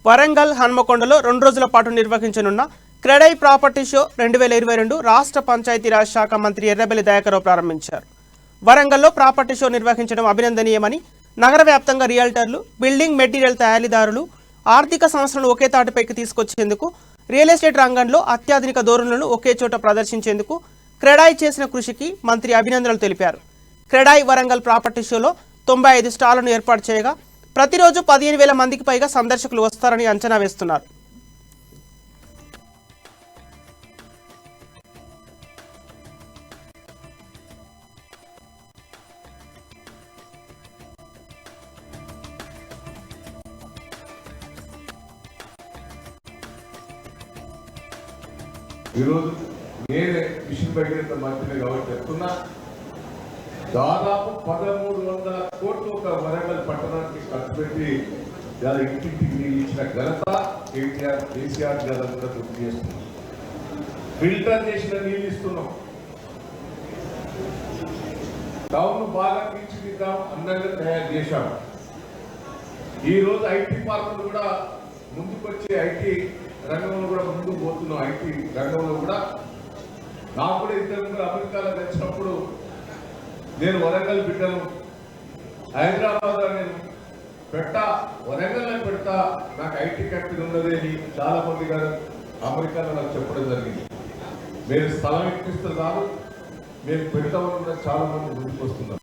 వరంగల్ హన్మకొండలో 2 రోజుల పాటు నిర్వహించనున్న క్రెడై ప్రాపర్టీ షో 2022 రాష్ట్ర పంచాయతీరాజ్ శాఖ మంత్రి ఎర్రబెల్లి దయాకర్రావు ప్రారంభించారు. వరంగల్లో ప్రాపర్టీ షో నిర్వహించడం అభినందనీయమని, నగర వ్యాప్తంగా రియల్టర్లు, బిల్డింగ్ మెటీరియల్ తయారీదారులు ఆర్థిక సంస్థలను ఒకే తాటిపైకి తీసుకొచ్చేందుకు, రియల్ ఎస్టేట్ రంగంలో అత్యాధునిక ధోరణులను ఒకే చోట ప్రదర్శించేందుకు క్రెడై చేసిన కృషికి మంత్రి అభినందనలు తెలిపారు. క్రెడై వరంగల్ ప్రాపర్టీ షోలో 95 స్టాళ్లను ఏర్పాటు చేయగా ప్రతిరోజు 15,000 మందికి పైగా సందర్శకులు వస్తారని అంచనా వేస్తున్నారు. ఈరోజు నేనే మిషన్ భగీరథ మంత్రిని కాబట్టి చెప్తున్నా, దాదాపు 1,300 కోట్లు ఒక వరంగల్ పట్టణానికి ఖర్చు పెట్టి ఇంటింటికి నీళ్ళు ఇచ్చిన ఘనత కేసీఆర్ గారు కూడా గుర్తు చేస్తున్నాం. ఫిల్టర్ చేసిన నీళ్ళు ఇస్తున్నాం. టౌన్ బాగా తీర్చిదిద్దాం, అందంగా తయారు చేశాం. ఈరోజు ఐటీ పార్కులు కూడా ముందుకొచ్చి ఐటీ రంగంలో కూడా ముందుకు పోతున్నాం. ఐటీ రంగంలో కూడా నాకు కూడా ఇద్దరు అమెరికాలో తెచ్చినప్పుడు నేను వరంగల్ బిడ్డను, హైదరాబాద్లో నేను వరంగల్లో పెడతా, నాకు ఐటీ కంపెనీ ఉన్నది అని చాలా మంది గారు అమెరికాలో నాకు చెప్పడం జరిగింది. మీరు స్థలం ఇప్పిస్తే చాలు, మేము పెడతామని కూడా చాలా మంది ముందుకు వస్తున్నారు.